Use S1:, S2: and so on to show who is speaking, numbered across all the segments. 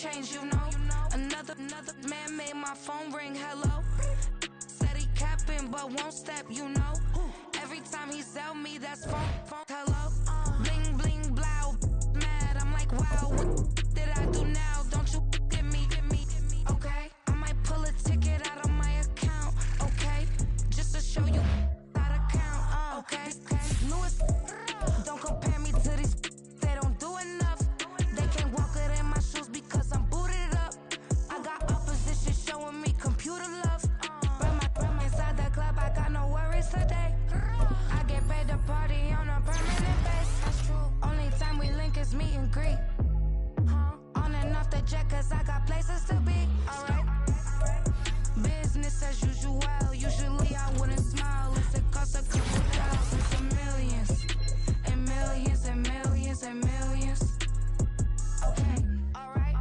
S1: change, you know. Another man made my phone ring, hello. Said he capping, but won't step, you know. Every time he sell me, that's phone, hello. Bling, bling, blow, mad, I'm like, wow, what did I do now? Don't you get me, okay? I might pull a ticket out of my account, okay? Just to show you how to count, okay? Louis, don't compare me to these, they don't do enough. They can't walk it in my shoes because I'm booted up. I got opposition showing me computer love. Bring my inside the club, I got no worries today. I get paid to party on a permanent base. That's true. Only time we link is meet and greet. On and off the jet, cause I got places to be. Alright. Business as usual. Usually I wouldn't smile if it cost a couple thousands or millions. And millions and millions and millions. Okay, alright.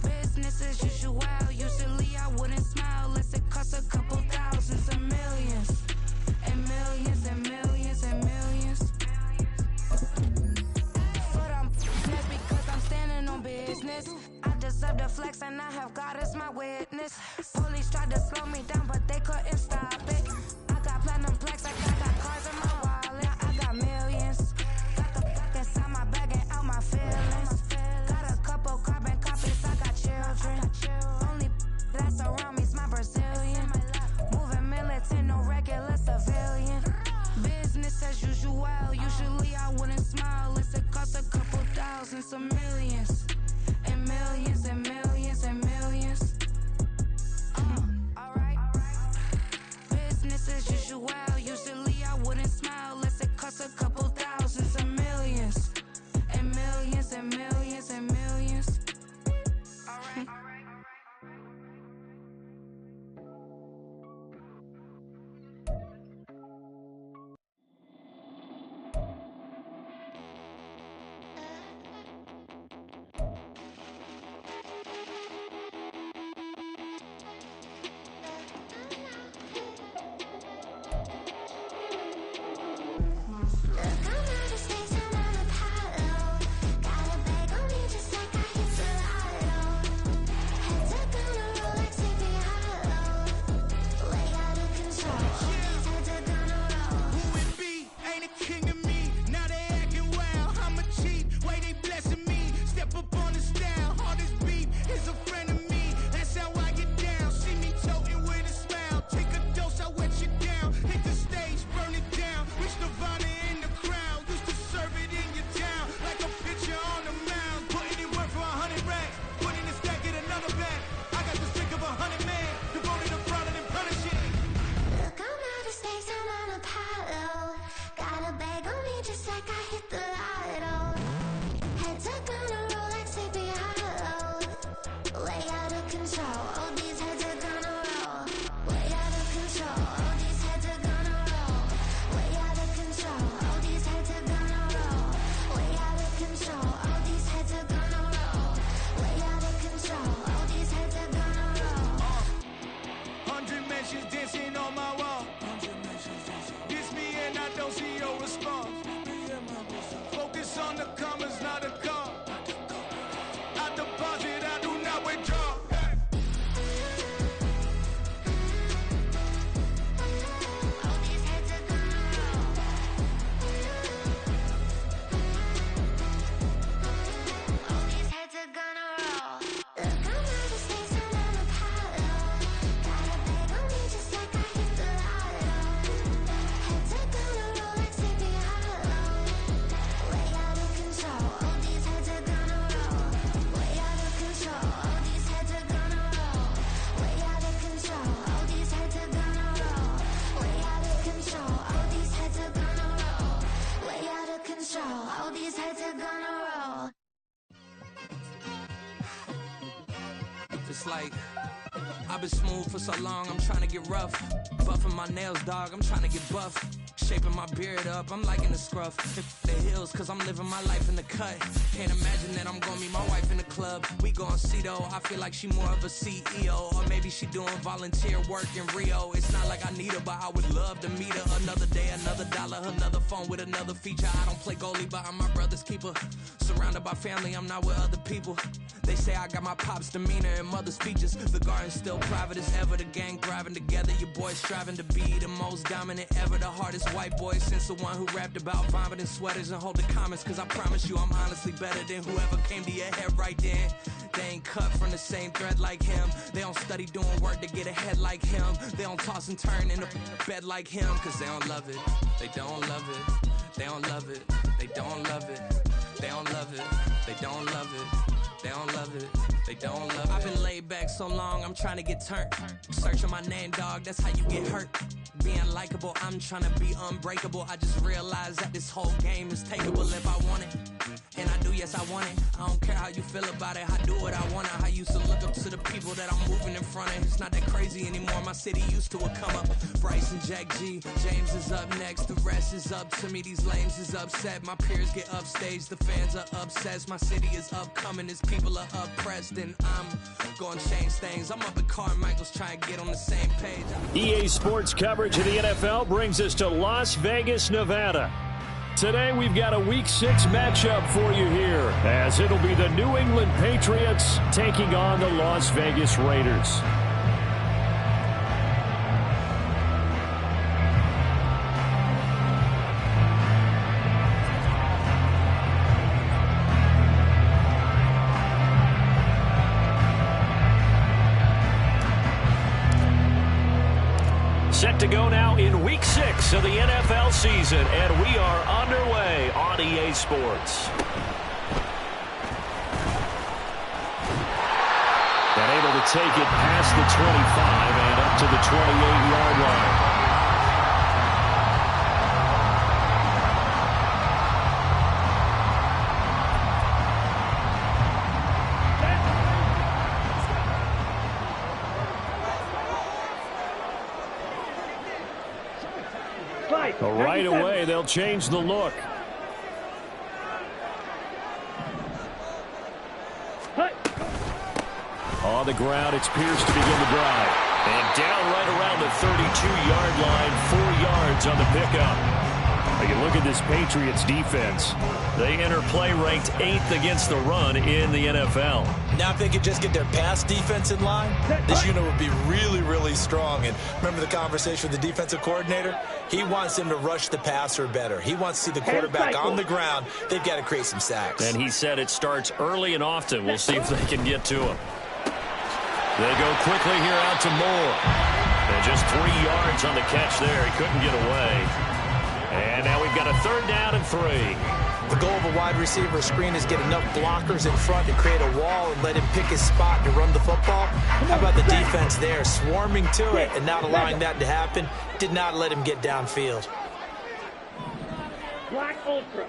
S1: Business as usual. Usually I wouldn't smile unless it cost a couple thousands or millions. And millions and millions and millions. But I'm business because I'm standing on business. I deserve the flex and I have God as my witness. Police tried to slow me down but they couldn't stop it. I got platinum plaques, I got cars in my wallet. I got millions. Got the fuck inside my bag and out my feelings. Got a couple carbon copies, I got children. Only that's around me's my Brazilian. Moving militant, no regular civilian. Business as usual. Usually I wouldn't smile unless it cost a couple thousands or millions. And millions and millions and millions. Alright. Business as usual. Usually I wouldn't smile unless it cost a couple thousands or millions. And millions and millions and millions. Alright.
S2: It's like, I've been smooth for so long, I'm trying to get rough. Buffing my nails, dog, I'm trying to get buff. Shaping my beard up, I'm liking the scruff. The hills, cause I'm living my life in the cut. Can't imagine that I'm gonna meet my wife in the club. We gon' see though, I feel like she more of a CEO. Or maybe she doing volunteer work in Rio. It's not like I need her, but I would love to meet her. Another day, another dollar, another phone with another feature. I don't play goalie, but I'm my brother's keeper. Surrounded by family, I'm not with other people. They say I got my pop's demeanor and mother's features. The garden's still private as ever. The gang thriving together. Your boys striving to be the most dominant ever. The hardest white boy since the one who rapped about vomiting sweaters and holding comments. Cause I promise you I'm honestly better than whoever came to your head right then. They ain't cut from the same thread like him. They don't study doing work to get ahead like him. They don't toss and turn in the bed like him. Cause they don't love it. They don't love it. They don't love it. They don't love it. They don't love it. They don't love it. They don't love it. They don't love it. I've been laid back so long, I'm trying to get turned. Searching my name, dog, that's how you get hurt. Being likable, I'm trying to be unbreakable. I just realized that this whole game is takeable if I want it. And I do, yes, I want it. I don't care how you feel about it. I do what I want. I used to look up to the people that I'm moving in front of. It's not that crazy anymore. My city used to a come up. Bryce and Jack G. James is up next. The rest is up to me. These lames is upset. My peers get upstaged. The fans are obsessed. My city is upcoming. His people are oppressed. And I'm going to change things. I'm up at Carmichael's trying to get on the same page.
S3: EA Sports coverage of the NFL brings us to Las Vegas, Nevada. Today we've got a Week 6 matchup for you here, as it'll be the New England Patriots taking on the Las Vegas Raiders. Set to go now in Week 6 of the NFL season, and we are underway on EA Sports. And able to take it past the 25 and up to the 28-yard line. Right away, they'll change the look. On the ground, it's Pierce to begin the drive. And down right around the 32-yard line, 4 yards on the pickup. You look at this Patriots defense. They enter play ranked 8th against the run in the NFL.
S4: Now if they could just get their pass defense in line, this unit would be really, really strong. And remember the conversation with the defensive coordinator? He wants them to rush the passer better. He wants to see the quarterback on the ground. They've got to create some sacks.
S3: And he said it starts early and often. We'll see if they can get to him. They go quickly here out to Moore. And just 3 yards on the catch there. He couldn't get away. And now we've got a 3rd down and 3.
S4: The goal of a wide receiver screen is get enough blockers in front to create a wall and let him pick his spot to run the football. How about the defense there, swarming to it and not allowing that to happen? Did not let him get downfield.
S5: Black Ultra.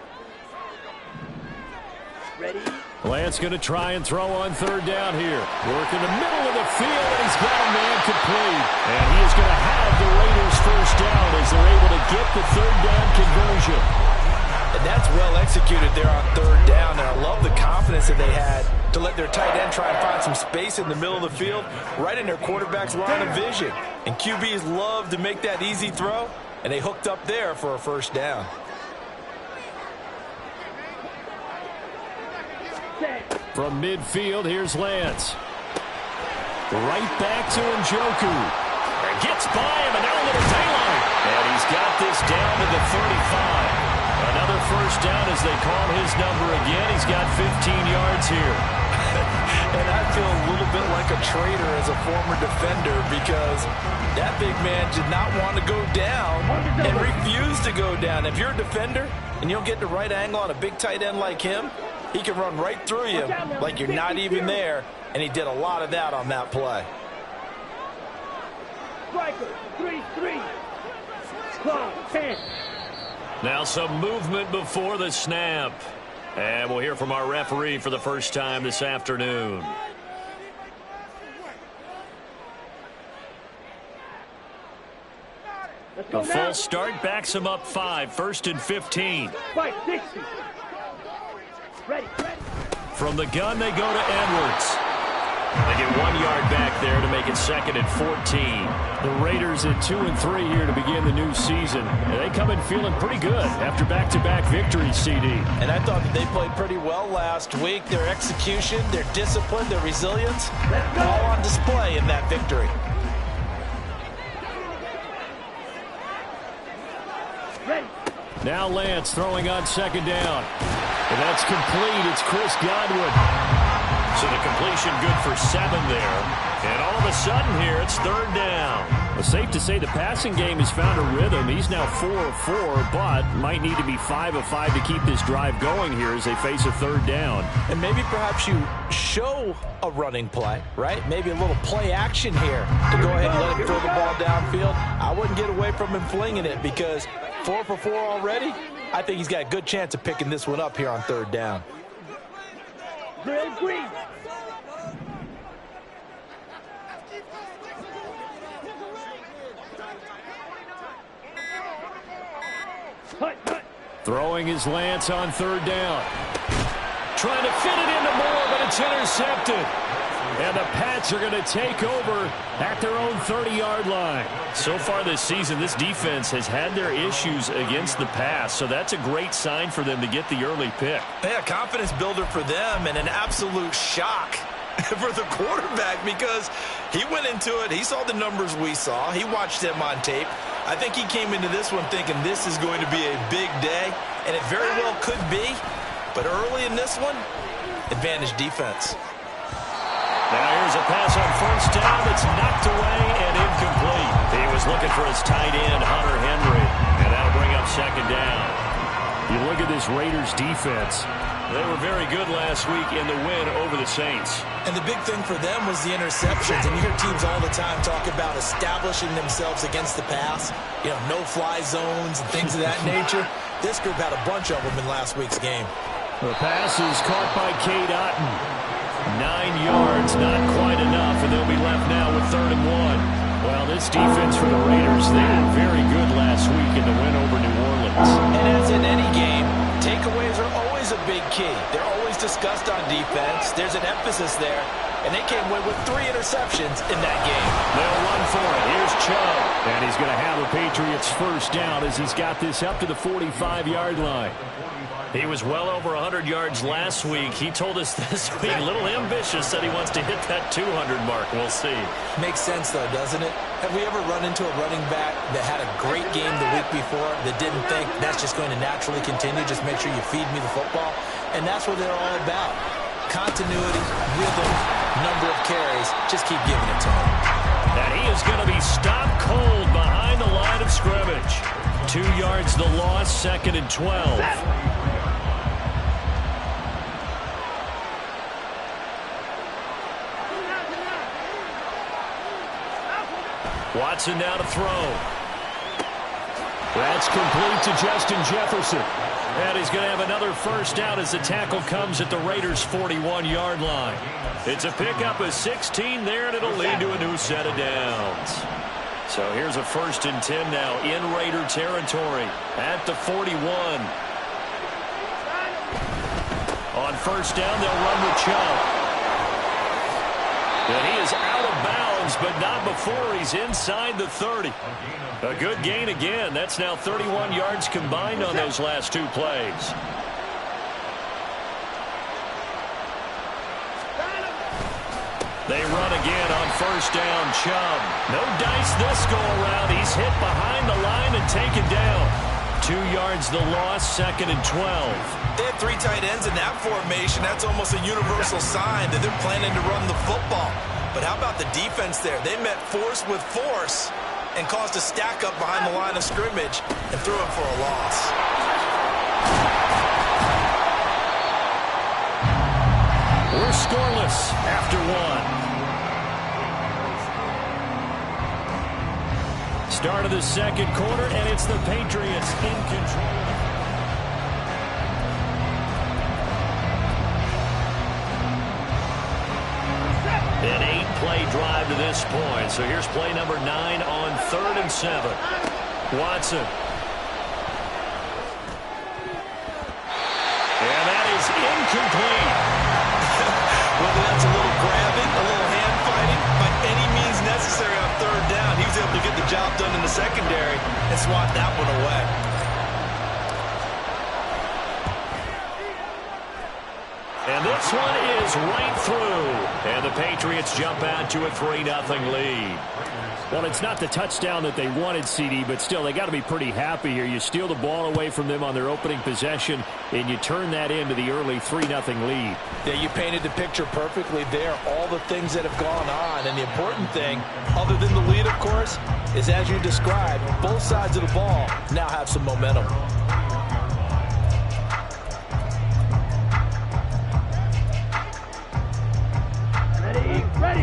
S5: Ready?
S3: Lance going to try and throw on 3rd down here. Work in the middle of the field, and he's got a man complete. And he is going to have the Raiders 1st down as they're able to get the 3rd down conversion.
S4: And that's well executed there on 3rd down. And I love the confidence that they had to let their tight end try and find some space in the middle of the field, right in their quarterback's line of vision. And QBs love to make that easy throw, and they hooked up there for a 1st down.
S3: From midfield, here's Lance. Right back to Njoku. Gets by him, and now a little daylight. And he's got this down to the 35. Another 1st down as they call his number again. He's got 15 yards here.
S4: And I feel a little bit like a traitor as a former defender because that big man did not want to go down and refused to go down. If you're a defender and you don't get the right angle on a big tight end like him, he can run right through you like you're not even there, and he did a lot of that on that play.
S5: Striker, 3-3. Clock, 10.
S3: Now some movement before the snap. And we'll hear from our referee for the first time this afternoon. A false start backs him up 5, 1st and 15.
S5: 560. Ready.
S3: From the gun, they go to Edwards. They get 1 yard back there to make it 2nd and 14. The Raiders at 2-3 here to begin the new season. And they come in feeling pretty good after back-to-back victories, CD.
S4: And I thought that they played pretty well last week. Their execution, their discipline, their resilience, all on display in that victory.
S5: Ready.
S3: Now Lance throwing on 2nd down. And that's complete. It's Chris Godwin. So the completion good for 7 there. And all of a sudden here, it's 3rd down. Well, safe to say the passing game has found a rhythm. He's now 4 of 4, but might need to be 5 of 5 to keep this drive going here as they face a 3rd down.
S4: And maybe perhaps you show a running play, right? Maybe a little play action here to go ahead and let him throw the ball downfield. I wouldn't get away from him flinging it because 4 for 4 already. I think he's got a good chance of picking this one up here on 3rd down.
S5: Drill green. Hut.
S3: Throwing his Lance on 3rd down. Trying to fit it into Moore, but it's intercepted. And the Pats are going to take over at their own 30-yard line. So far this season, this defense has had their issues against the pass, so that's a great sign for them to get the early pick.
S4: Yeah, confidence builder for them and an absolute shock for the quarterback because he went into it. He saw the numbers we saw. He watched them on tape. I think he came into this one thinking this is going to be a big day, and it very well could be. But early in this one, advantage defense.
S3: Now here's a pass on 1st down. It's knocked away and incomplete. He was looking for his tight end, Hunter Henry, and that'll bring up 2nd down. You look at this Raiders defense. They were very good last week in the win over the Saints.
S4: And the big thing for them was the interceptions. And you hear teams all the time talk about establishing themselves against the pass. You know, no-fly zones and things of that nature. This group had a bunch of them in last week's game.
S3: The pass is caught by Cade Otton. 9 yards, not quite enough, and they'll be left now with 3rd and 1. Well, this defense for the Raiders, they were very good last week in the win over New Orleans.
S4: And as in any game, takeaways are always a big key. They're always discussed on defense. There's an emphasis there, and they came away with 3 interceptions in that game.
S3: They'll run for it. Here's Chubb, and he's going to have the Patriots 1st down as he's got this up to the 45-yard line. He was well over 100 yards last week. He told us this week, a little ambitious, said he wants to hit that 200 mark. We'll see.
S4: Makes sense, though, doesn't it? Have we ever run into a running back that had a great game the week before that didn't think that's just going to naturally continue? Just make sure you feed me the football. And that's what they're all about. Continuity, rhythm, number of carries. Just keep giving it to him.
S3: And he is going to be stopped cold behind the line of scrimmage. 2 yards the loss, 2nd and 12. Watson now to throw. That's complete to Justin Jefferson. And he's going to have another 1st down as the tackle comes at the Raiders' 41-yard line. It's a pickup of 16 there, and it'll lead to a new set of downs. So here's a 1st and 10 now in Raider territory at the 41. On 1st down, they'll run with Chubb. And he is out of bounds, but not before he's inside the 30. A good gain again. That's now 31 yards combined on those last 2 plays. They run again on 1st down. Chubb. No dice this go around. He's hit behind the line and taken down. 2 yards the loss, 2nd and 12.
S4: They had 3 tight ends in that formation. That's almost a universal sign that they're planning to run the football. But how about the defense there? They met force with force and caused a stack up behind the line of scrimmage and threw him for a loss.
S3: We're scoreless after 1. Start of the 2nd quarter, and it's the Patriots in control. An 8-play drive to this point. So here's play number 9 on 3rd and 7. Watson. And that is incomplete.
S4: Whether that's a little grabbing, a little hand fighting, by any means necessary on third down, he was able to get the job done in the secondary and swat that one away.
S3: And this one is right through. And the Patriots jump out to a 3-0 lead. Well, it's not the touchdown that they wanted, CD, but still, they got to be pretty happy here. You steal the ball away from them on their opening possession, and you turn that into the early 3-0 lead.
S4: Yeah, you painted the picture perfectly there. All the things that have gone on, and the important thing, other than the lead, of course, is as you described, both sides of the ball now have some momentum.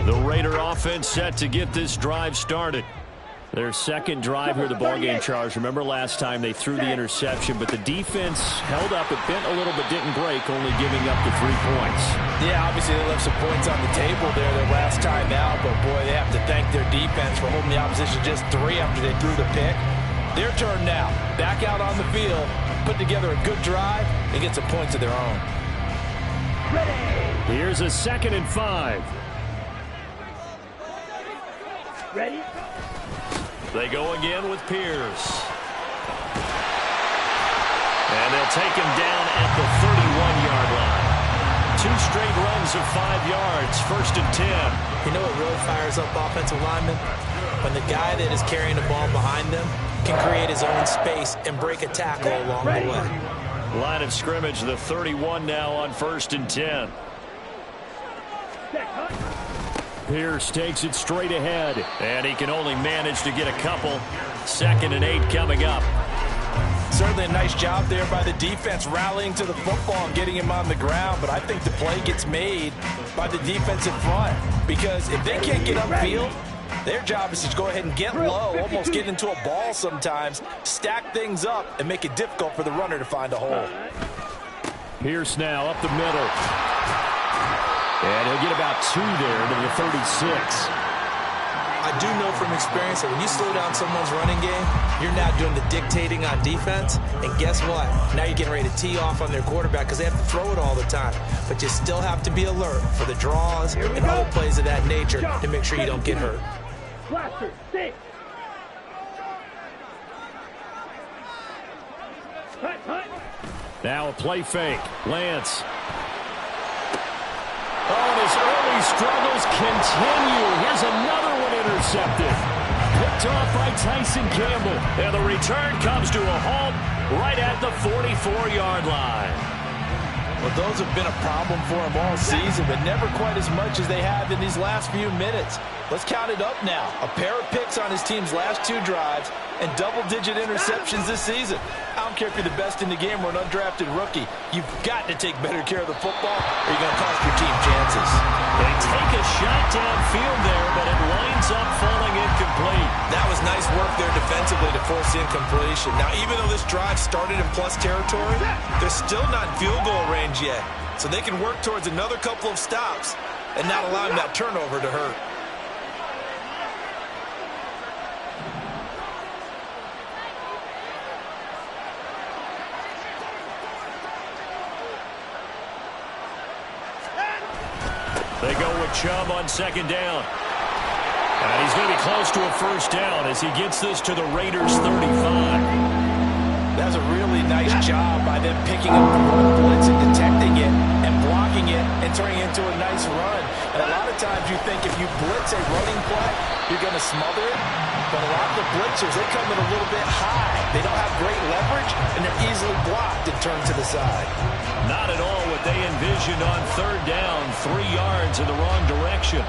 S3: The Raider offense set to get this drive started. Their second drive here, the ballgame, Charles. Remember last time they threw the interception, but the defense held up. It bent a little but didn't break, only giving up the 3 points.
S4: Yeah, obviously they left some points on the table there their last time out, but boy, they have to thank their defense for holding the opposition just 3 after they threw the pick. Their turn now. Back out on the field, put together a good drive, and get some points of their own.
S3: Here's a 2nd and 5.
S5: Ready?
S3: They go again with Pierce. And they'll take him down at the 31-yard line. 2 straight runs of 5 yards, 1st and 10.
S4: You know what really fires up offensive linemen? When the guy that is carrying the ball behind them can create his own space and break a tackle along the way.
S3: Line of scrimmage, the 31 now on 1st and 10. Pierce takes it straight ahead, and he can only manage to get a couple. 2nd and 8 coming up.
S4: Certainly a nice job there by the defense rallying to the football and getting him on the ground, but I think the play gets made by the defensive front, because if they can't get upfield, their job is to go ahead and get low, almost get into a ball sometimes, stack things up, and make it difficult for the runner to find a hole.
S3: Pierce now up the middle. And he'll get about 2 there to the 36.
S4: I do know from experience that when you slow down someone's running game, you're now doing the dictating on defense. And guess what? Now you're getting ready to tee off on their quarterback because they have to throw it all the time. But you still have to be alert for the draws and other plays of that nature to make sure you don't get hurt.
S5: Blaster, 6.
S3: Now a play fake. Lance. Oh, and his early struggles continue. Here's another one intercepted. Picked off by Tyson Campbell. And the return comes to a halt right at the 44-yard line.
S4: Well, those have been a problem for him all season, but never quite as much as they have in these last few minutes. Let's count it up now. A pair of picks on his team's last 2 drives and double-digit interceptions this season. I don't care if you're the best in the game or an undrafted rookie. You've got to take better care of the football or you're going to cost your team chances.
S3: They take a shot downfield there, but it winds up falling incomplete.
S4: That was nice work there defensively to force the incompletion. Now, even though this drive started in plus territory, they're still not in field goal range yet. So they can work towards another couple of stops and not allowing that turnover to hurt.
S3: They go with Chubb on 2nd down. And he's going to be close to a 1st down as he gets this to the Raiders' 35.
S4: That was a really nice job by them picking up the run blitz and detecting it and blocking it and turning it into a nice run. And a lot of times you think if you blitz a running play, you're going to smother it. But a lot of the blitzers, they come in a little bit high. They don't have great leverage, and they're easily blocked and turned to the side.
S3: Not at all what they envisioned on 3rd down, 3 yards in the wrong direction.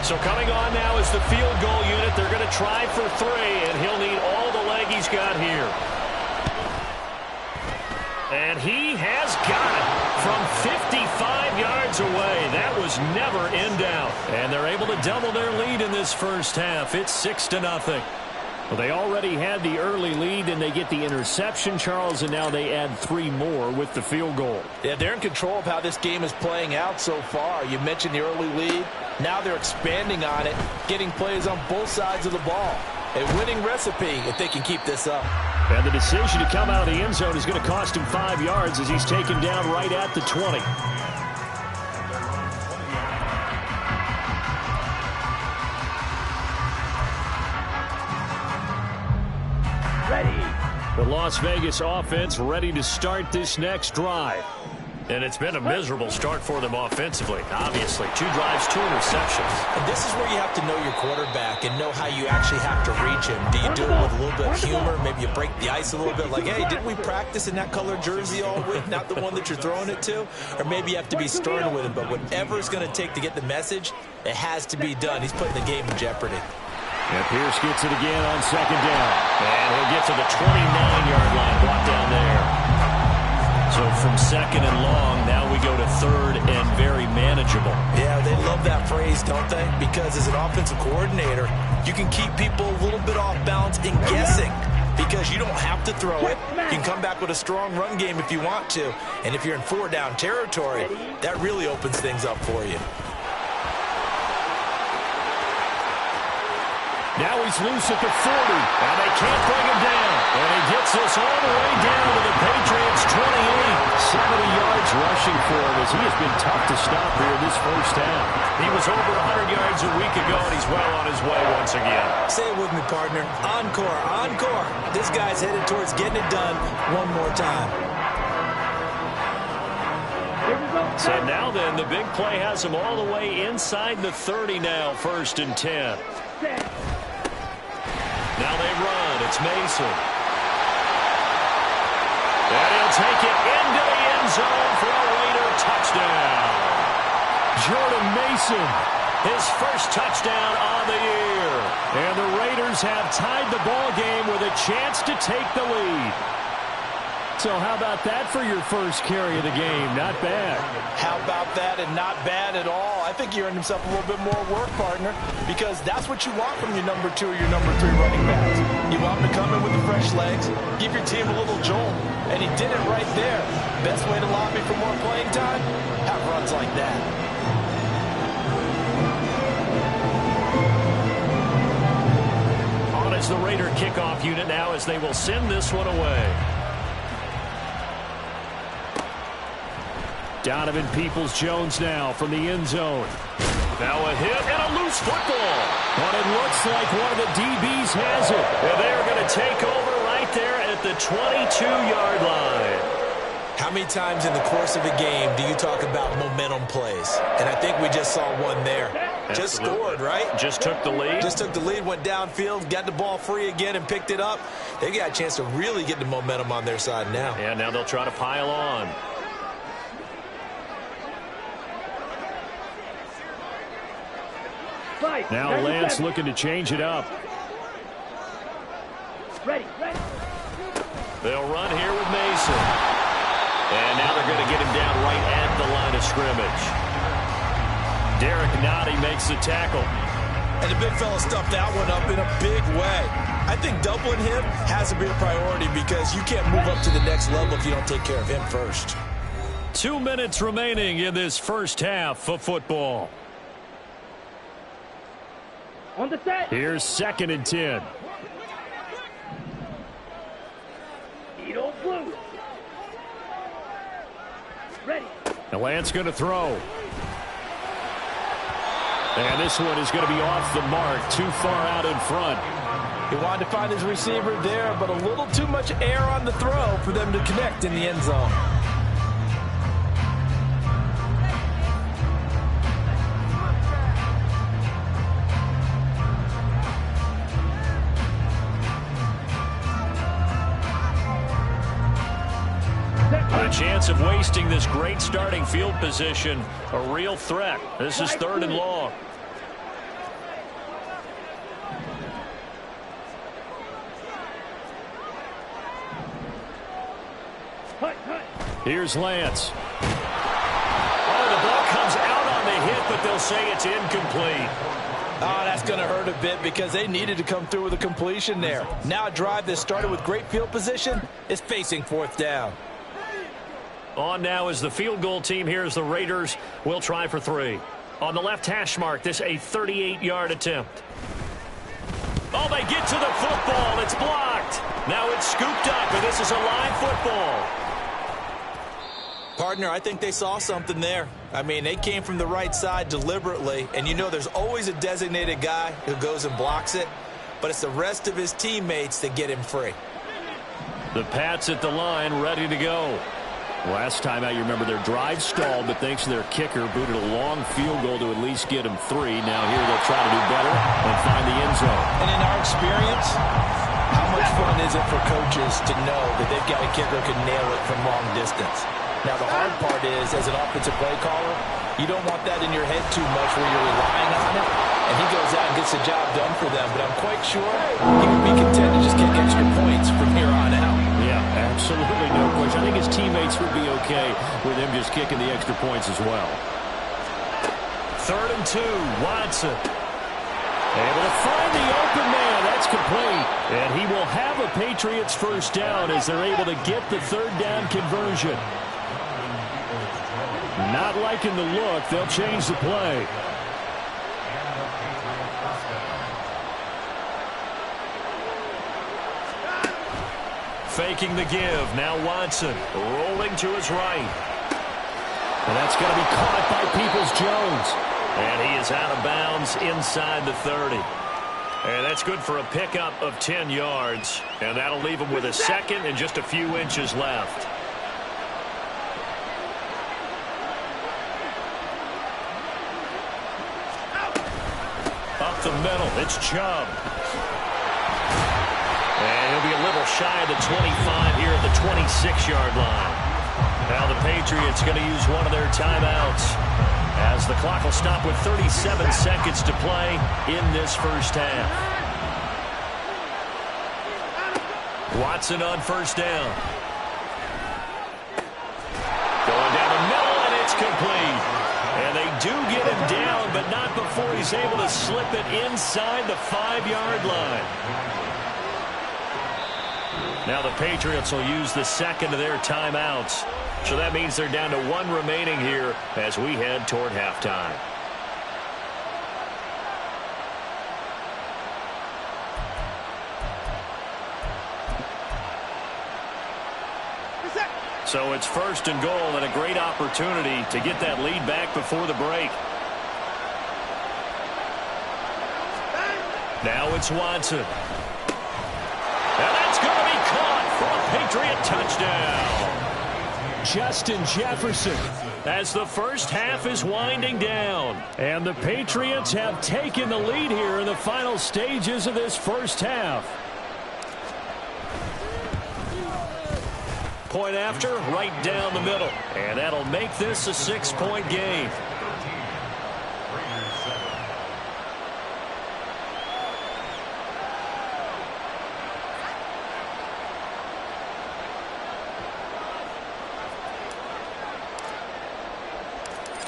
S3: So coming on now is the field goal unit. They're going to try for 3, and he'll need all the leg he's got here. And he has got it from 55 yards away. That was never in doubt. And they're able to double their lead in this first half. It's 6-0. Well, they already had the early lead, and they get the interception, Charles, and now they add 3 more with the field goal.
S4: Yeah, they're in control of how this game is playing out so far. You mentioned the early lead. Now they're expanding on it, getting plays on both sides of the ball. A winning recipe if they can keep this up.
S3: And the decision to come out of the end zone is going to cost him 5 yards as he's taken down right at the 20. The Las Vegas offense ready to start this next drive.
S6: And it's been a miserable start for them offensively. Obviously, 2 drives, 2 interceptions.
S4: And this is where you have to know your quarterback and know how you actually have to reach him. Do you do it with a little bit of humor? Maybe you break the ice a little bit like, hey, didn't we practice in that color jersey all week? Not the one that you're throwing it to? Or maybe you have to be stern with him. But whatever it's going to take to get the message, it has to be done. He's putting the game in jeopardy.
S3: And Pierce gets it again on 2nd down.
S6: And he'll get to the 29-yard line, blocked down there. So from 2nd and long, now we go to 3rd and very manageable.
S4: Yeah, they love that phrase, don't they? Because as an offensive coordinator, you can keep people a little bit off balance and guessing because you don't have to throw it. You can come back with a strong run game if you want to. And if you're in 4-down territory, that really opens things up for you.
S3: Now he's loose at the 40, and they can't bring him down. And he gets this all the way down to the Patriots' 28. 70 yards rushing for him as he has been tough to stop here this first half.
S6: He was over 100 yards a week ago, and he's well on his way once again.
S4: Say it with me, partner. Encore, encore. This guy's headed towards getting it done one more time.
S3: So now then, the big play has him all the way inside the 30 now, 1st and 10.
S6: Now they run. It's Mason.
S3: And he'll take it into the end zone for a Raider touchdown. Jordan Mason, his first touchdown on the year. And the Raiders have tied the ball game with a chance to take the lead. So how about that for your first carry of the game? Not bad.
S4: How about that, and not bad at all. I think he earned himself a little bit more work, partner, because that's what you want from your number 2 or your number 3 running backs. You want him to come in with the fresh legs, give your team a little jolt, and he did it right there. Best way to lobby for more playing time? Have runs like that.
S3: On is the Raider kickoff unit now as they will send this one away. Donovan Peoples-Jones now from the end zone. Now a hit and a loose football. But it looks like one of the DBs has it. And they're going to take over right there at the 22-yard line.
S4: How many times in the course of a game do you talk about momentum plays? And I think we just saw one there. Just scored, right?
S6: Just took the lead.
S4: Just took the lead, went downfield, got the ball free again and picked it up. They got a chance to really get the momentum on their side now.
S6: Yeah, now they'll try to pile on.
S3: Now Lance looking to change it up.
S5: Ready.
S3: They'll run here with Mason. And now they're going to get him down right at the line of scrimmage. Derek Nottie makes the tackle.
S4: And the big fella stuffed that one up in a big way. I think doubling him has to be a priority because you can't move up to the next level if you don't take care of him first.
S3: 2 minutes remaining in this first half of football.
S5: On the set.
S3: Here's 2nd and 10.
S5: Edo blue. Ready.
S3: Now Lance going to throw. And this one is going to be off the mark, too far out in front.
S4: He wanted to find his receiver there, but a little too much air on the throw for them to connect in the end zone.
S3: A chance of wasting this great starting field position. A real threat. This is 3rd and long. Here's Lance. Oh, the ball comes out on the hit, but they'll say it's incomplete.
S4: Oh, that's going to hurt a bit because they needed to come through with a completion there. Now a drive that started with great field position is facing fourth down.
S6: On now is the field goal team. Here's the Raiders. Will try for 3. On the left hash mark, this a 38-yard attempt. Oh, they get to the football. It's blocked. Now it's scooped up, and this is a live football.
S4: Partner, I think they saw something there. I mean, they came from the right side deliberately, and you know there's always a designated guy who goes and blocks it, but it's the rest of his teammates that get him free.
S6: The Pats at the line, ready to go. Last time out, you remember their drive stalled, but thanks to their kicker, booted a long field goal to at least get them 3. Now here they'll try to do better and find the end zone.
S4: And in our experience, how much fun is it for coaches to know that they've got a kicker who can nail it from long distance? Now, the hard part is, as an offensive play caller, you don't want that in your head too much where you're relying on it, and he goes out and gets the job done for them. But I'm quite sure he would be content to just kick extra points from here on out.
S6: Yeah, absolutely no question. I think his teammates would be okay with him just kicking the extra points as well. 3rd and 2, Watson. Able to find the open man. That's complete. And he will have a Patriots first down as they're able to get the 3rd down conversion. Not liking the look. They'll change the play. Faking the give. Now Watson rolling to his right. And that's going to be caught by Peoples-Jones. And he is out of bounds inside the 30. And that's good for a pickup of 10 yards. And that'll leave him with a second and just a few inches left. Up the middle, it's Chubb. And he'll be a little shy of the 25 here at the 26-yard line. Now the Patriots going to use one of their timeouts as the clock will stop with 37 seconds to play in this first half. Watson on first down. Going down the middle, and it's complete. And they do get him down, but not before he's able to slip it inside the 5-yard line. Now the Patriots will use the second of their timeouts. So that means they're down to 1 remaining here as we head toward halftime. So it's 1st and goal and a great opportunity to get that lead back before the break. Now it's Watson. And that's going to be caught for a Patriot touchdown. Justin Jefferson as the first half is winding down. And the Patriots have taken the lead here in the final stages of this first half. Point after, right down the middle. And that'll make this a 6-point game.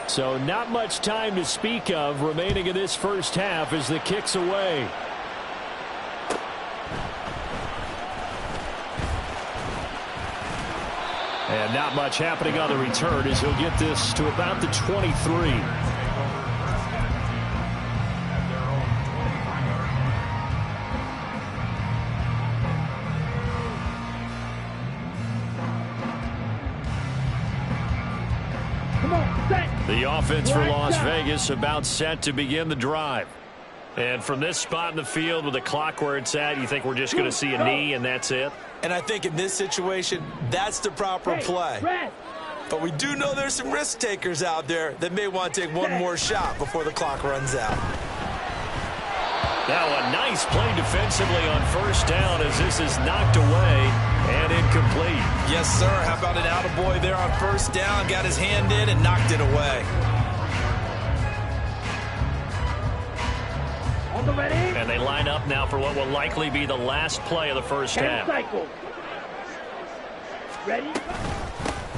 S6: So not much time to speak of remaining in this first half as the kick's away. And not much happening on the return as he'll get this to about the 23. The offense for Las Vegas about set to begin the drive. And from this spot in the field with the clock where it's at, you think we're just going to see a knee and that's it?
S4: And I think in this situation, that's the proper play. But we do know there's some risk takers out there that may want to take one more shot before the clock runs out.
S6: Now a nice play defensively on first down as this is knocked away and incomplete.
S4: Yes, sir. How about an attaboy there on first down? Got his hand in and knocked it away.
S5: On the ready.
S6: And they line up now for what will likely be the last play of the first half.
S5: Cycle. Ready?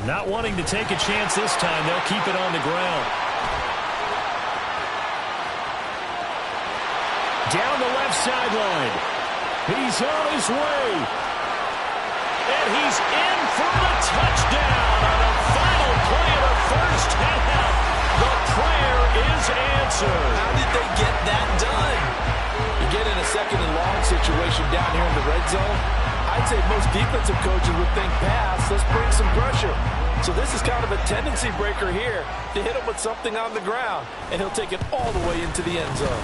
S6: Not wanting to take a chance this time. They'll keep it on the ground. down the left sideline. He's on his way. And he's in for the touchdown on the final play of the first half. The prayer is answered.
S4: How did they get that done? You get in a second and long situation down here in the red zone. I'd say most defensive coaches would think pass, let's bring some pressure. So this is kind of a tendency breaker here to hit him with something on the ground, and he'll take it all the way into the end zone.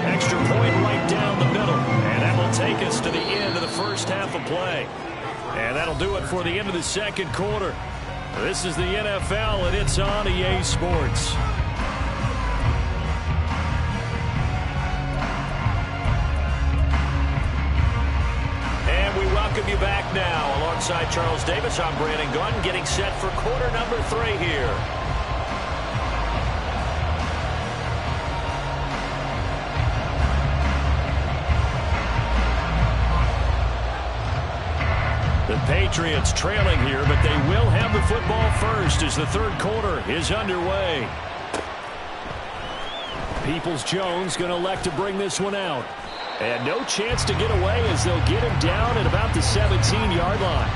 S6: Extra point right down the middle, and that will take us to the end of the first half of play. And that'll do it for the end of the second quarter. This is the NFL, and it's on EA Sports. And we welcome you back now. Alongside Charles Davis, I'm Brandon Gunn, getting set for quarter number 3 here. The Patriots trailing here, but they will have the football first as the third quarter is underway. Peoples-Jones going to elect to bring this one out. And no chance to get away as they'll get him down at about the 17-yard line.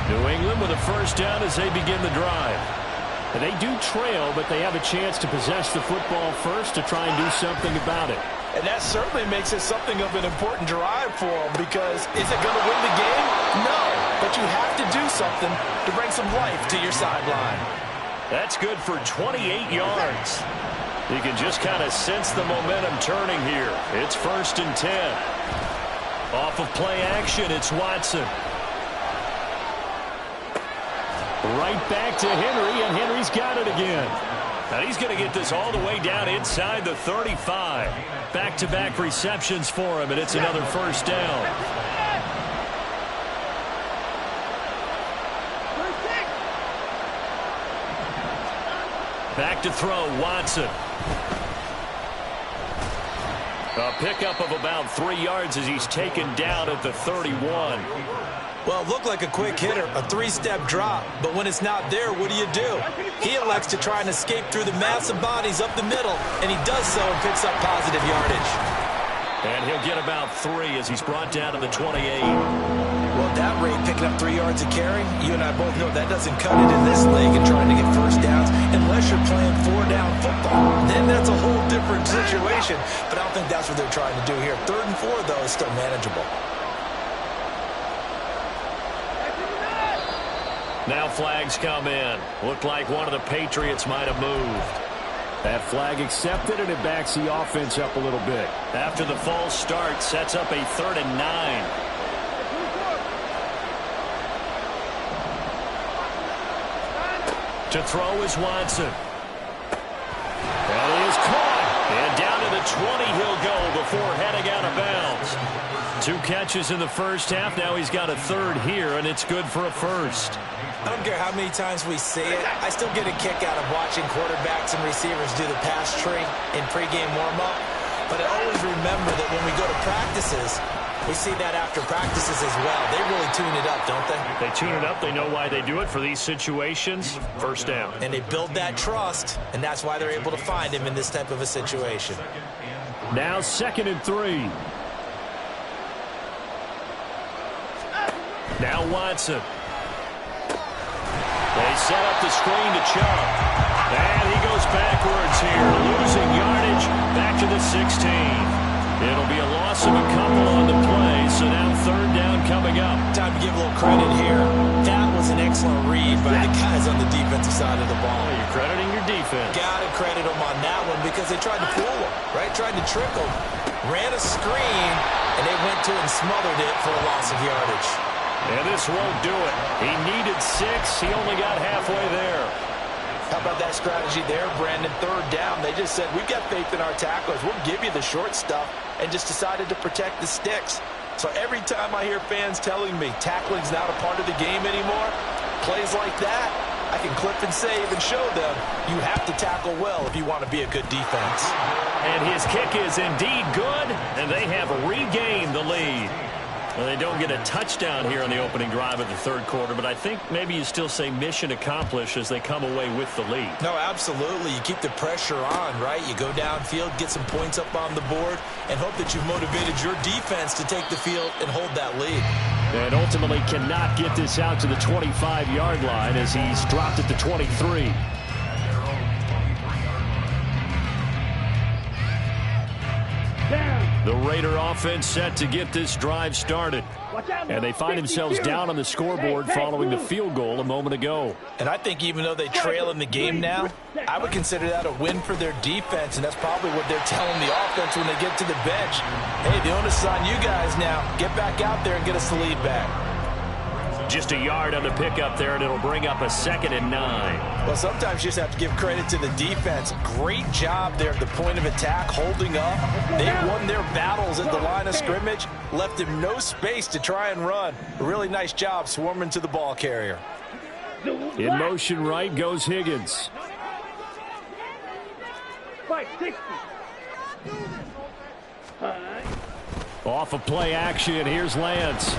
S6: New England with a first down as they begin the drive. And they do trail, but they have a chance to possess the football first to try and do something about it.
S4: And that certainly makes it something of an important drive for them, because is it going to win the game? No, but you have to do something to bring some life to your sideline.
S6: That's good for 28 yards. You can just kind of sense the momentum turning here. It's 1st and 10. Off of play action, it's Watson. Right back to Henry, and Henry's got it again. Now he's going to get this all the way down inside the 35. Back-to-back receptions for him, and it's another first down. Back to throw, Watson. A pickup of about 3 yards as he's taken down at the 31.
S4: Well, it looked like a quick hitter, a 3-step drop, but when it's not there, what do? He elects to try and escape through the massive bodies up the middle, and he does so and picks up positive yardage.
S6: And he'll get about 3 as he's brought down to the 28.
S4: Well, at that rate, picking up 3 yards a carry, you and I both know that doesn't cut it in this league and trying to get first downs unless you're playing 4-down football. Then that's a whole different situation, but I don't think that's what they're trying to do here. 3rd and 4, though, is still manageable.
S6: Now flags come in. Looked like one of the Patriots might have moved. That flag accepted, and it backs the offense up a little bit. After the false start, sets up a 3rd and 9. To throw is Watson. That is caught. And down to the 20 he'll go before heading out of bounds. 2 catches in the first half. Now he's got a 3rd here, and it's good for a first.
S4: I don't care how many times we say it, I still get a kick out of watching quarterbacks and receivers do the pass tree in pregame warm-up. But I always remember that when we go to practices, we see that after practices as well. They really tune it up, don't they?
S6: They tune it up. They know why they do it for these situations. First down.
S4: And they build that trust, and that's why they're able to find him in this type of a situation.
S6: Now 2nd and 3. Now Watson. They set up the screen to Chubb. And he goes backwards here, losing yardage back to the 16. It'll be a loss of a couple on the play, so now 3rd down coming up.
S4: Time to give a little credit here. That was an excellent read by the guys on the defensive side of the ball.
S6: You're crediting your defense.
S4: Got to credit them on that one because they tried to fool him, right? Tried to trick him. Ran a screen, and they went to it and smothered it for a loss of yardage.
S6: And this won't do it. He needed 6. He only got halfway there.
S4: How about that strategy there, Brandon? 3rd down. They just said, we've got faith in our tacklers. We'll give you the short stuff, and just decided to protect the sticks. So every time I hear fans telling me tackling's not a part of the game anymore, plays like that, I can clip and save and show them you have to tackle well if you want to be a good defense.
S6: And his kick is indeed good, and they have regained the lead. Well, they don't get a touchdown here on the opening drive of the third quarter, but I think maybe you still say mission accomplished as they come away with the lead.
S4: No, absolutely. You keep the pressure on, right? You go downfield, get some points up on the board, and hope that you've motivated your defense to take the field and hold that lead.
S6: And ultimately cannot get this out to the 25-yard line as he's dropped at the 23. The Raider offense set to get this drive started. And they find themselves down on the scoreboard following the field goal a moment ago.
S4: And I think even though they trail in the game now, I would consider that a win for their defense, and that's probably what they're telling the offense when they get to the bench. Hey, the onus is on you guys now. Get back out there and get us the lead back.
S6: Just a yard on the pickup there, and it'll bring up a 2nd and 9.
S4: Well, sometimes you just have to give credit to the defense. Great job there at the point of attack, holding up. They won their battles at the line of scrimmage, left him no space to try and run. A really nice job swarming to the ball carrier.
S6: In motion right goes Higgins.
S5: 560.
S6: Off of play action, here's Lance.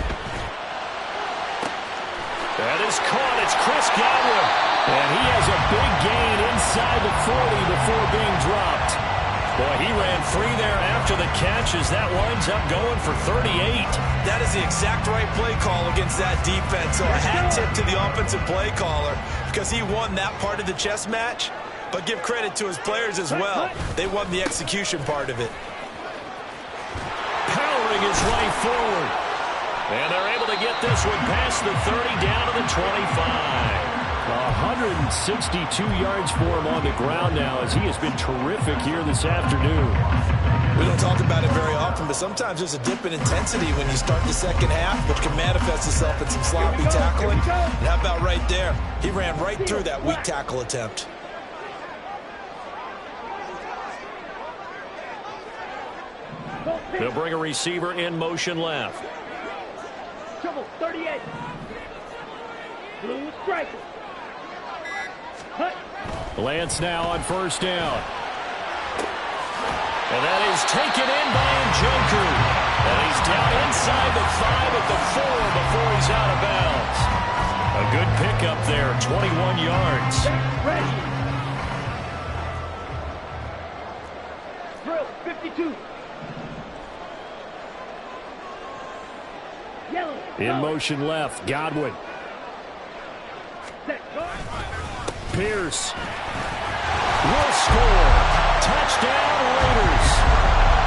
S6: That is caught. It's Chris Godwin. And he has a big gain inside the 40 before being dropped. Boy, he ran free there after the catch as that winds up going for 38.
S4: That is the exact right play call against that defense. So a hat tip to the offensive play caller because he won that part of the chess match. But give credit to his players as well. They won the execution part of it.
S6: Powering his way forward. And they're able to get this one past the 30 down to the 25. 162 yards for him on the ground now as he has been terrific here this afternoon.
S4: We don't talk about it very often, but sometimes there's a dip in intensity when you start the second half, which can manifest itself in some sloppy tackling. And how about right there? He ran right through that weak tackle attempt.
S6: They'll bring a receiver in motion left.
S5: Trouble, 38. Blue striker.
S6: Lance now on first down. And that is taken in by Njoku. And he's down inside the 5 at the 4 before he's out of bounds. A good pickup there, 21 yards.
S5: Ready. Drill, 52. Yellow.
S6: In motion left, Godwin.
S5: Set.
S6: Pierce will score. Touchdown, Raiders.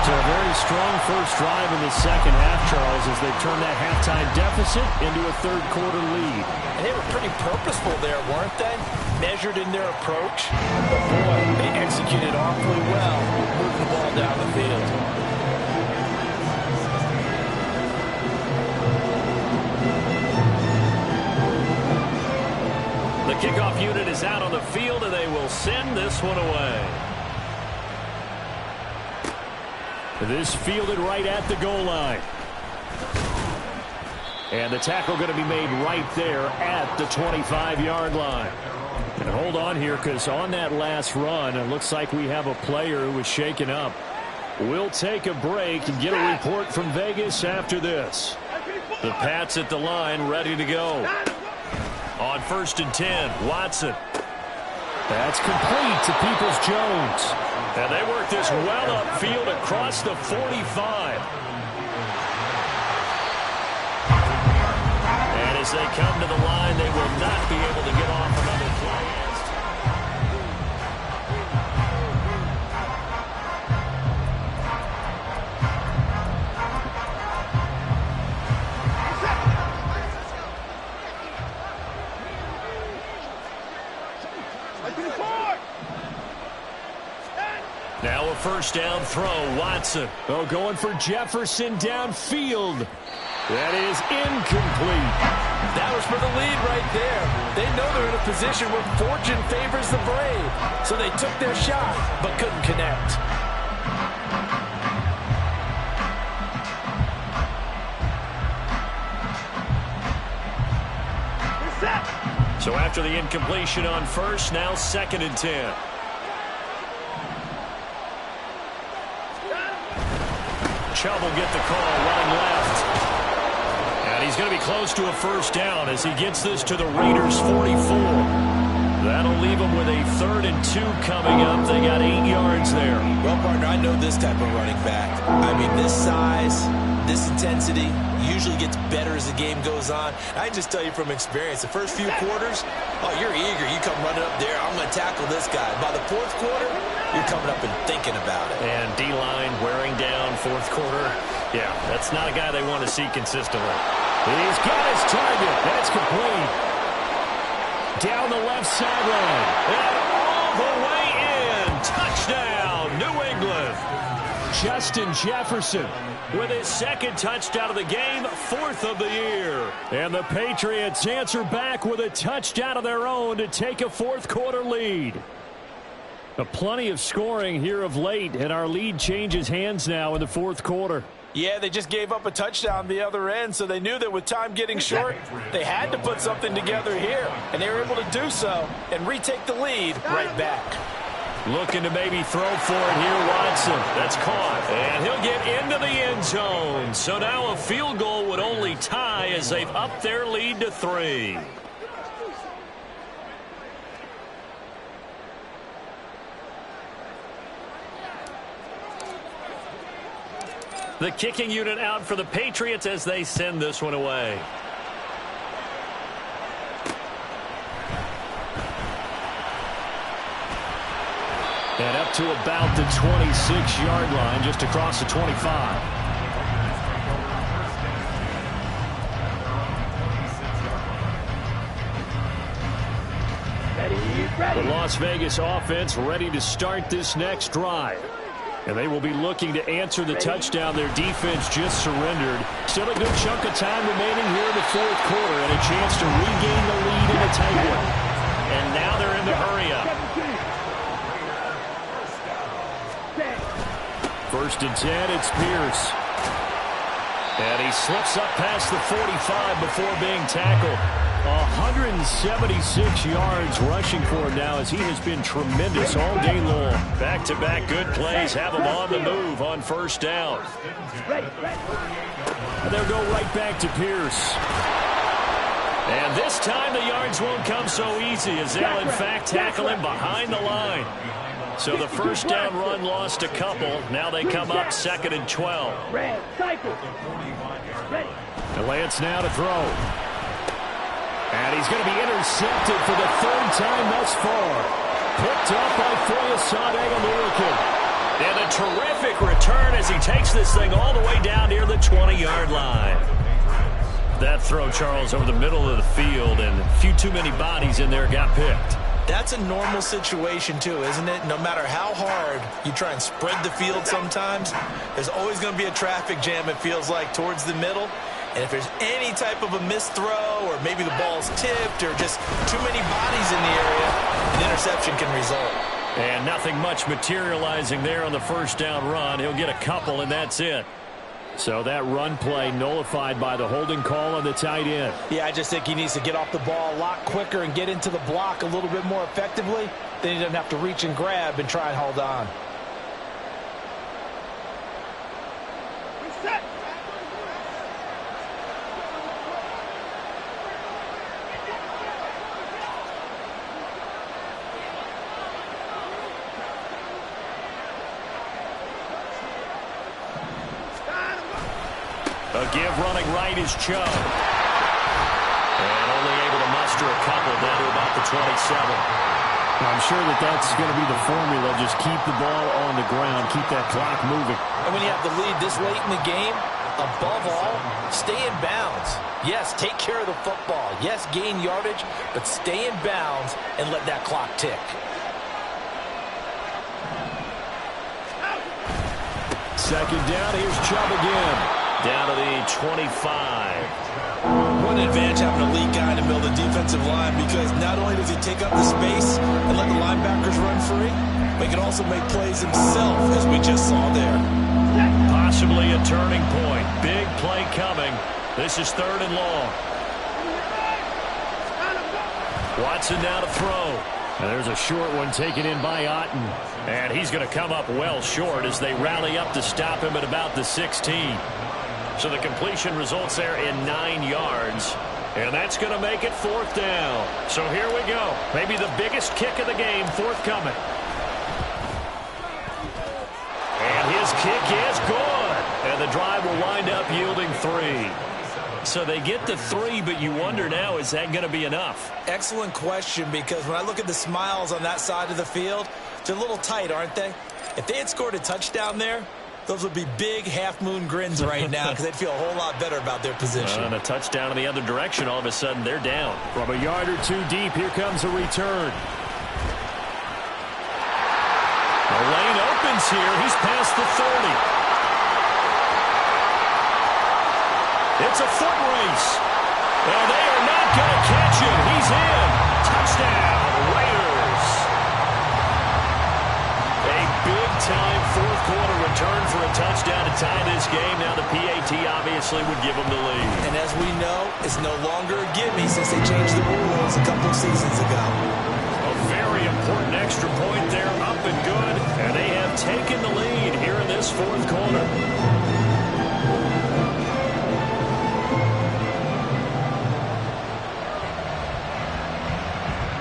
S6: So a very strong first drive in the second half, Charles, as they turn that halftime deficit into a third quarter lead.
S4: And they were pretty purposeful there, weren't they? Measured in their approach. But boy, they executed awfully well, moving the ball down the field.
S6: The kickoff unit is out on the field, and they will send this one away. This fielded right at the goal line. And the tackle going to be made right there at the 25-yard line. And hold on here, because on that last run, it looks like we have a player who was shaken up. We'll take a break and get a report from Vegas after this. The Pats at the line, ready to go. On 1st and 10, Watson. That's complete to Peoples-Jones. And they work this well upfield across the 45. And as they come to the line, they will not be able to get off another play. Now a first down throw, Watson. Oh, going for Jefferson downfield. That is incomplete.
S4: That was for the lead right there. They know they're in a position where fortune favors the brave. So they took their shot, but couldn't connect.
S6: So after the incompletion on first, now 2nd and 10. Chubb will get the call, running left. he's going to be close to a first down as he gets this to the Raiders' 44. That'll leave them with a 3rd and 2 coming up. They got 8 yards there.
S4: Well, partner, I know this type of running back. I mean, this size, this intensity usually gets better as the game goes on. I can just tell you from experience, the first few quarters, oh, you're eager. You come running up there, I'm going to tackle this guy. By the 4th quarter, you're coming up and thinking about it.
S6: And D-line wearing down 4th quarter. Yeah, that's not a guy they want to see consistently. He's got his target. That's complete. Down the left sideline. And all the way in. Touchdown, New England. Justin Jefferson with his 2nd touchdown of the game, 4th of the year. And the Patriots answer back with a touchdown of their own to take a 4th quarter lead. Plenty of scoring here of late, and our lead changes hands now in the 4th quarter.
S4: Yeah, they just gave up a touchdown the other end, so they knew that with time getting short, they had to put something together here, and they were able to do so and retake the lead right back.
S6: Looking to maybe throw for it here, Watson. That's caught, and he'll get into the end zone. So now a field goal would only tie as they've upped their lead to 3. The kicking unit out for the Patriots as they send this one away. And up to about the 26-yard line, just across the 25.
S5: Ready.
S6: The Las Vegas offense ready to start this next drive. And they will be looking to answer the touchdown their defense just surrendered. Still a good chunk of time remaining here in the 4th quarter and a chance to regain the lead in a tight one. And now they're in the hurry-up. 1st and 10, it's Pierce. And he slips up past the 45 before being tackled. 176 yards rushing for him now as he has been tremendous all day long. Back-to-back good plays have him on the move on 1st down. And they'll go right back to Pierce. And this time the yards won't come so easy as they'll in fact tackle him behind the line. So the 1st down run lost a couple. Now they come up 2nd and 12. And Lance now to throw. And he's going to be intercepted for the 3rd time thus far. Picked up by Foyesade American. And a terrific return as he takes this thing all the way down near the 20-yard line. That throw, Charles, over the middle of the field, and a few too many bodies in there got picked.
S4: That's a normal situation, too, isn't it? No matter how hard you try and spread the field sometimes, there's always going to be a traffic jam, it feels like, towards the middle. And if there's any type of a missed throw or maybe the ball's tipped or just too many bodies in the area, an interception can result.
S6: And nothing much materializing there on the 1st down run. He'll get a couple, and that's it. So that run play nullified by the holding call on the tight end.
S4: Yeah, I just think he needs to get off the ball a lot quicker and get into the block a little bit more effectively. Then he doesn't have to reach and grab and try and hold on.
S5: Set.
S6: A give running right is Chubb. And only able to muster a couple down to about the 27.
S3: I'm sure that's going to be the formula. Just keep the ball on the ground. Keep that clock moving.
S4: And when you have the lead this late in the game, above all, stay in bounds. Yes, take care of the football. Yes, gain yardage, but stay in bounds and let that clock tick.
S6: Second down, here's Chubb again. Down to the 25.
S4: What an advantage having a lead guy in the middle of the defensive line, because not only does he take up the space and let the linebackers run free, but he can also make plays himself, as we just saw there.
S6: Possibly a turning point. Big play coming. This is 3rd and long. Watson now to throw.
S3: And there's a short one taken in by Otten.
S6: And he's going to come up well short as they rally up to stop him at about the 16. So the completion results there in 9 yards. And that's going to make it 4th down. So here we go. Maybe the biggest kick of the game forthcoming. And his kick is good. And the drive will wind up yielding 3. So they get the 3, but you wonder now, is that going to be enough?
S4: Excellent question, because when I look at the smiles on that side of the field, they're a little tight, aren't they? If they had scored a touchdown there, those would be big half-moon grins right now because they'd feel a whole lot better about their position.
S6: And a touchdown in the other direction, all of a sudden they're down.
S3: From a yard or 2 deep, here comes a return.
S6: The lane opens here. He's past the 30. It's a foot race. And they are not going to catch him. He's in. Touchdown, Raiders. A big-time fourth-quarter return for a touchdown to tie this game. Now the PAT obviously would give them the lead.
S4: And as we know, it's no longer a gimme since they changed the rules a couple of seasons ago.
S6: A very important extra point there, up and good. And they have taken the lead here in this fourth quarter.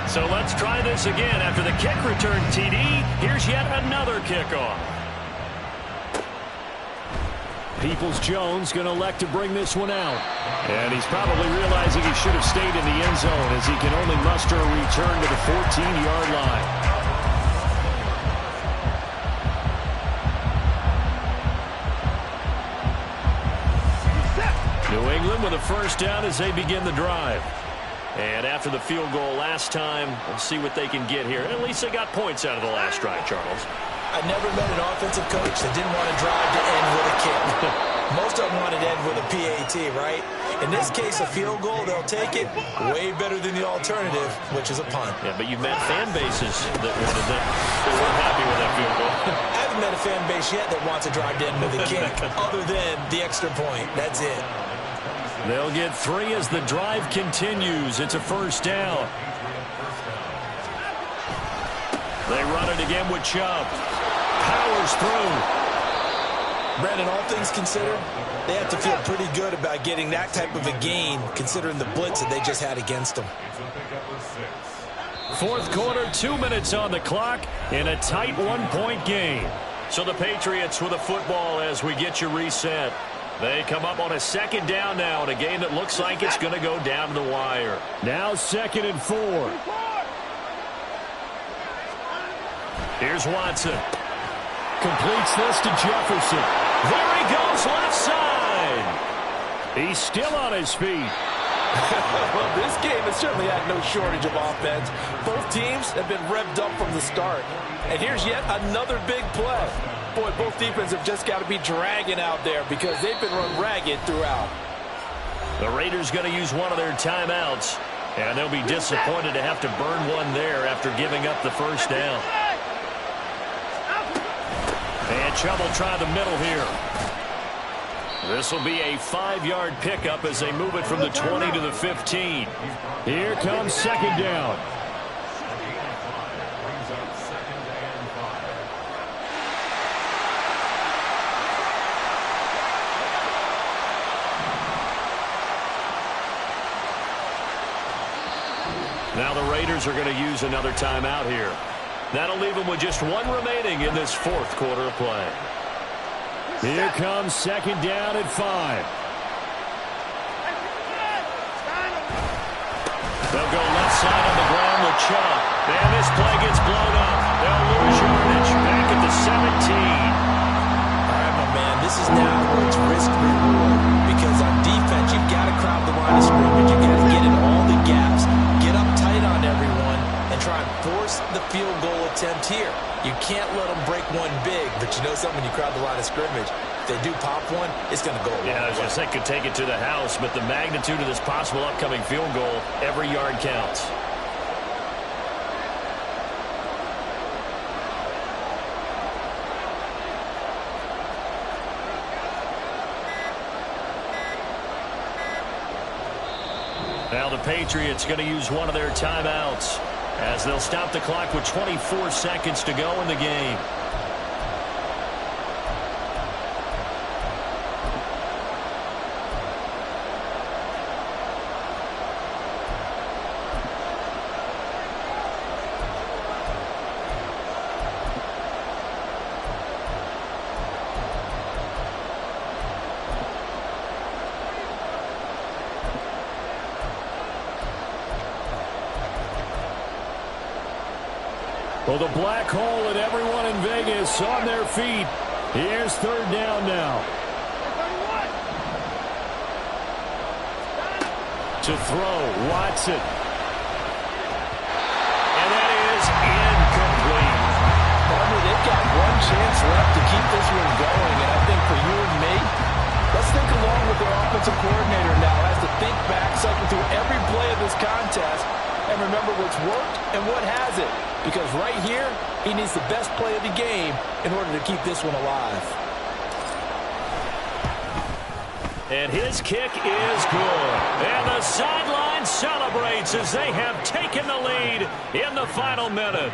S6: So let's try this again. After the kick return TD, here's yet another kickoff.
S3: Peoples-Jones going to elect to bring this one out. And he's probably realizing he should have stayed in the end zone as he can only muster a return to the 14-yard line. New England with a first down as they begin the drive. And after the field goal last time, we'll see what they can get here. At least they got points out of the last drive, Charles.
S4: I never met an offensive coach that didn't want to drive to end with a kick. Most of them wanted to end with a PAT, right? In this case, a field goal, they'll take it way better than the alternative, which is a punt.
S6: Yeah, but you've met fan bases that wanted that. They weren't happy with that field goal.
S4: I haven't met a fan base yet that wants to drive to end with a kick, other than the extra point. That's it.
S6: They'll get 3 as the drive continues. It's a first down. They run it again with Chubb. Powers through.
S4: Brandon, all things considered, they have to feel pretty good about getting that type of a gain, considering the blitz that they just had against them.
S6: Fourth quarter, 2 minutes on the clock in a tight 1-point game. So the Patriots with a football as we get you reset. They come up on a second down now in a game that looks like it's going to go down to the wire.
S3: Now 2nd and 4.
S6: Here's Watson.
S3: Completes this to Jefferson.
S6: There he goes, left side.
S3: He's still on his feet.
S4: Well, this game has certainly had no shortage of offense. Both teams have been revved up from the start. And here's yet another big play. Boy, both defenses have just got to be dragging out there because they've been run ragged throughout.
S6: The Raiders going to use one of their timeouts, and they'll be disappointed to have to burn one there after giving up the first down. And Chubb will try the middle here. This will be a 5-yard pickup as they move it from the 20 to the 15.
S3: Here comes 2nd down.
S6: Now the Raiders are going to use another timeout here. That'll leave them with just 1 remaining in this fourth quarter of play.
S3: Here comes 2nd down at 5.
S6: They'll go left side on the ground with Chubb. And this play gets blown up. They'll lose yardage back at the 17.
S4: All right, my man, this is now where it's risk-reward. Because on defense, you've got to crowd the line of scrimmage. You've got to get in all the gaps, get up tight on everyone, and try and force the field goal attempt here. You can't let them break one big, but you know something, when you crowd the line of scrimmage, if they do pop one, it's going to go a long way.
S6: Yeah, I was going to say, could take it to the house, but the magnitude of this possible upcoming field goal, every yard counts. Now the Patriots going to use one of their timeouts as they'll stop the clock with 24 seconds to go in the game. So the black hole and everyone in Vegas on their feet. Here's third down now. To throw, Watson. And that is incomplete.
S4: Partner, they've got one chance left to keep this one going, and I think for you and me, let's think along with their offensive coordinator now as to think back, cycle through every play of this contest, and remember what's worked and what hasn't. Because right here, he needs the best play of the game in order to keep this one alive.
S6: And his kick is good. And the sideline celebrates as they have taken the lead in the final minute.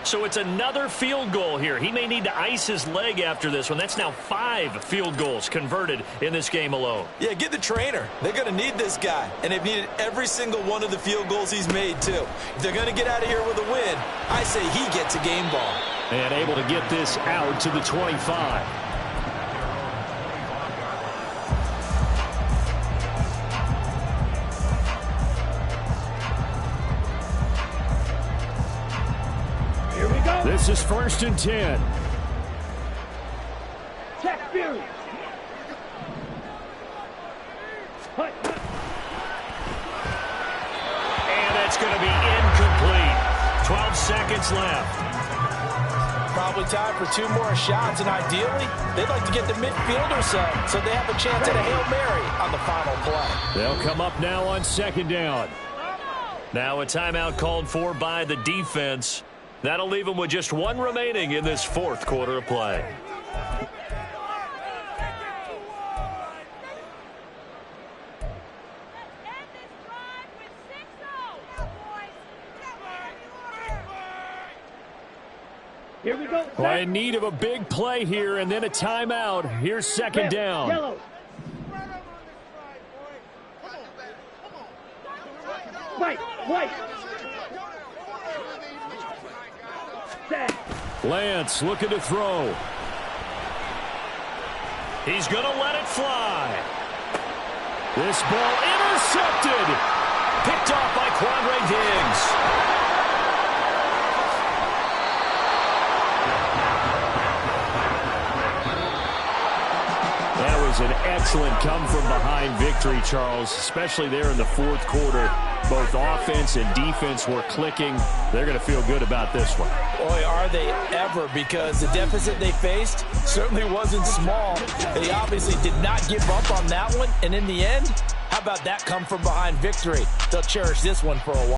S6: So it's another field goal here. He may need to ice his leg after this one. That's now 5 field goals converted in this game alone.
S4: Yeah, get the trainer. They're going to need this guy. And they've needed every single one of the field goals he's made, too. If they're going to get out of here with a win, I say he gets a game ball.
S6: And able to get this out to the 25. This is 1st and 10.
S5: Check Fury.
S6: And it's going to be incomplete. 12 seconds left.
S4: Probably time for 2 more shots, and ideally, they'd like to get the midfielder set so they have a chance at a Hail Mary on the final play.
S6: They'll come up now on 2nd down. Now a timeout called for by the defense. That'll leave them with just 1 remaining in this 4th quarter of play.
S5: Here we go.
S6: Well, in need of a big play here and then a timeout. Here's 2nd down.
S5: Yellow. White. Set.
S6: Lance looking to throw. He's going to let it fly. This ball intercepted. Picked off by Quandre Diggs. That was an excellent come-from-behind victory, Charles, especially there in the 4th quarter. Both offense and defense were clicking. They're going to feel good about this one.
S4: Boy, are they ever, because the deficit they faced certainly wasn't small. They obviously did not give up on that one, and in the end, how about that come-from-behind victory? They'll cherish this one for a while.